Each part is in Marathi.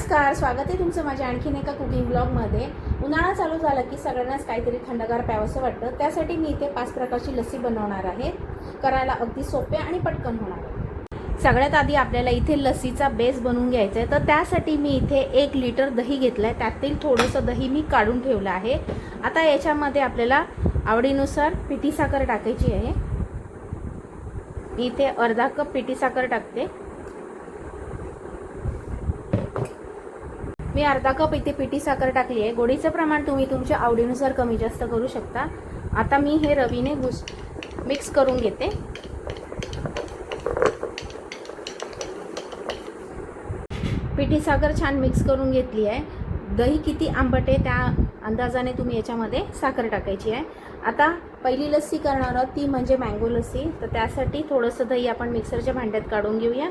नमस्कार, स्वागत आहे तुमचं माझ्या आणखीन एका कुकिंग ब्लॉगमध्ये। उन्हाळा चालू झाला की सगळ्यांनाच काहीतरी थंडगार प्यावंसं वाटतं। त्यासाठी मी इथे 5 प्रकारची लस्सी बनवणार आहे। करायला अगदी सोपे आणि पटकन होणार आहे। सगळ्यात आधी आपल्याला इथे लस्सीचा बेस बनवून घ्यायचा आहे। तर त्यासाठी मी इथे 1 लिटर दही घेतलं आहे। त्यातील थोडंसं दही मी काढून ठेवलं आहे। आता याच्यामध्ये आपल्याला आवडीनुसार पिठी साखर टाकायची आहे। मी इथे अर्धा कप पिठी साखर टाकते। मी अर्धा कप इथे पिठी साखर टाकली आहे। गोडीचं प्रमाण तुम्ही तुमच्या आवडीनुसार कमी जास्त करू शकता। आता मी हे रवीने मिक्स करून घेते। पिठी साखर छान मिक्स करून घेतली आहे। दही किती आंबट आहे त्या अंदाजाने तुम्ही याच्यामध्ये साखर टाकायची आहे। आता पहिली लस्सी करणार आहोत ती म्हणजे मँगो लस्सी। तर त्यासाठी थोडंसं दही आपण मिक्सरच्या भांड्यात काढून घेऊया।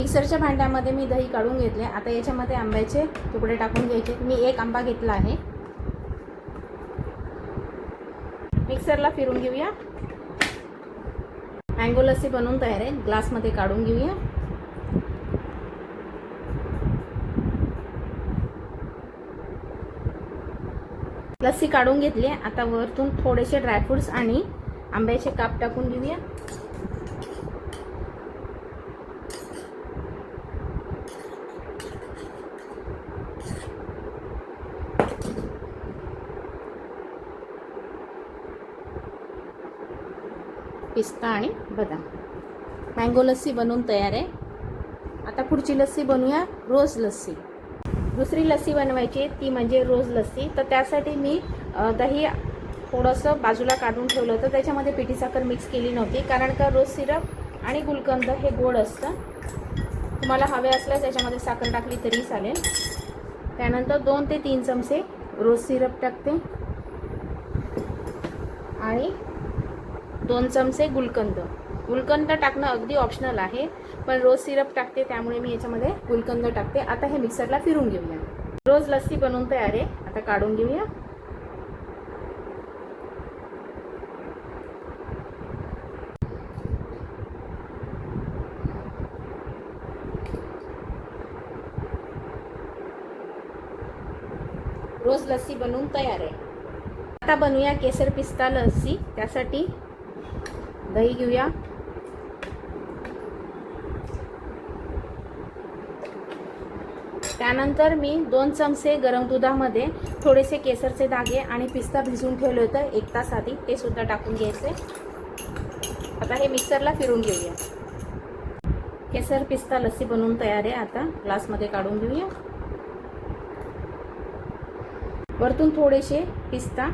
मिक्सरच्या भांड्यामध्ये मी दही काढून घेतले। आता याच्यामध्ये आंब्याचे तुकडे टाकून घ्यायचे। मी 1 आंबा घेतला आहे। मिक्सरला फिरून घेऊया। मँगो लस्सी बनवून तयार आहे। ग्लासमध्ये काढून घेऊया। लस्सी काढून घेतली। आता वरतून थोडेसे ड्रायफ्रुट्स आणि आंब्याचे काप टाकून घेऊया। पिस्ता आणि बदाम। मँगो लस्सी बनवून तयार आहे। आता पुढची लस्सी बनवूया रोज लस्सी। दुसरी लस्सी बनवायची ती म्हणजे रोज लस्सी। तर त्यासाठी मी दही थोडंसं बाजूला काढून ठेवलं होतं। त्याच्यामध्ये पिठी साखर मिक्स केली नव्हती कारण का रोज सिरप आणि गुलकंद हे गोड असतं। तुम्हाला हवे असल्यास याच्यामध्ये साखर टाकली तरी चालेल। त्यानंतर 2 ते 3 चमचे रोज सिरप टाकते आणि 2 चमचे गुलकंद टाकणं अगदी ऑप्शनल आहे, पण रोज सिरप टाकते त्यामुळे मी याच्यामध्ये गुलकंद टाकते। आता हे मिक्सरला फिरून घेऊया। रोज लस्सी बनवून तयार आहे। आता काढून घेऊया। रोज लस्सी बनवून तयार आहे। आता बनवूया केसर पिस्ता लस्सी। त्यासाठी दही घेऊया। त्यानंतर मी 2 चमचे गरम दुधामध्ये थोडेसे केसरचे धागे आणि पिस्ता भिजवून ठेवले होते 1 तास आधी, ते सुद्धा टाकून घ्यायचे। आता हे मिक्सरला फिरून घेऊया। केसर पिस्ता लस्सी बनवून तयार आहे। आता ग्लासमध्ये काढून घेऊया। वरतून थोडेसे पिस्ता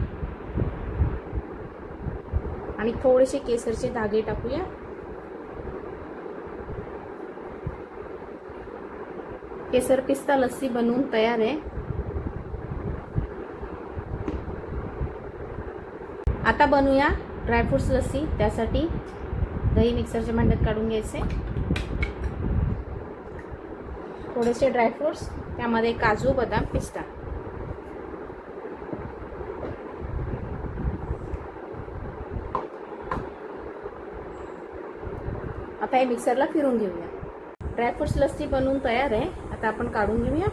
आणि थोडेसे केसरचे धागे टाकूया। केसर पिस्ता लस्सी बनवून तयार आहे। आता बनवूया ड्रायफ्रुट्स लस्सी। त्यासाठी दही मिक्सरच्या भांड्यात काढून घ्यायचे। थोडेसे ड्रायफ्रुट्स, त्यामध्ये काजू, बदाम, पिस्ता। आता हे मिक्सरला फिरून घेऊया। ड्रायफ्रुट्स लस्सी बनवून तयार आहे। आता आपण काढून घेऊया।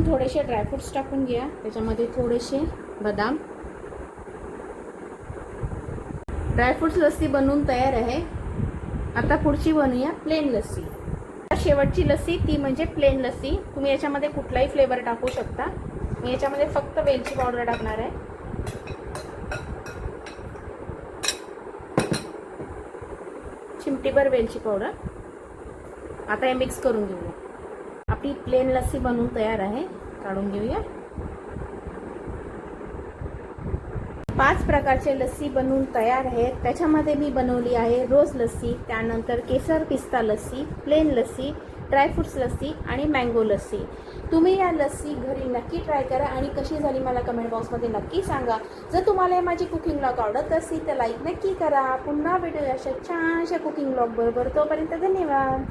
थोडेसे ड्रायफ्रुट्स टाकून घ्या। त्याच्यामध्ये थोडेसे बदाम। ड्रायफ्रुट्स लस्सी बनवून तयार आहे। आता पुढची बनवूया प्लेन लस्सी। शेवटची लस्सी ती म्हणजे प्लेन लस्सी। तुम्ही याच्यामध्ये कुठलाही फ्लेवर टाकू शकता। मी याच्यामध्ये फक्त वेलची पावडर टाकणार आहे। चिमटीभर वेलची पावडर। आता हे मिक्स करून घेऊया। आपली प्लेन लस्सी बनवून तयार आहे। काढून घेऊया। 5 प्रकारचे लस्सी बनवून तयार आहेत। त्याच्यामध्ये मी बनवली आहे रोज लस्सी, त्यानंतर केसर पिस्ता लस्सी, प्लेन लस्सी, ड्रायफ्रुट्स लस्सी आणि मँगो लस्सी। तुम्ही या लस्सी घरी नक्की ट्राय करा आणि कशी झाली मला कमेंट बॉक्समध्ये नक्की सांगा। जर तुम्हाला माझी कुकिंग ब्लॉग आवडत असेल तर लाईक नक्की करा। पुन्हा भेटूया अशा छानशा कुकिंग ब्लॉग बरोबर। तोपर्यंत धन्यवाद।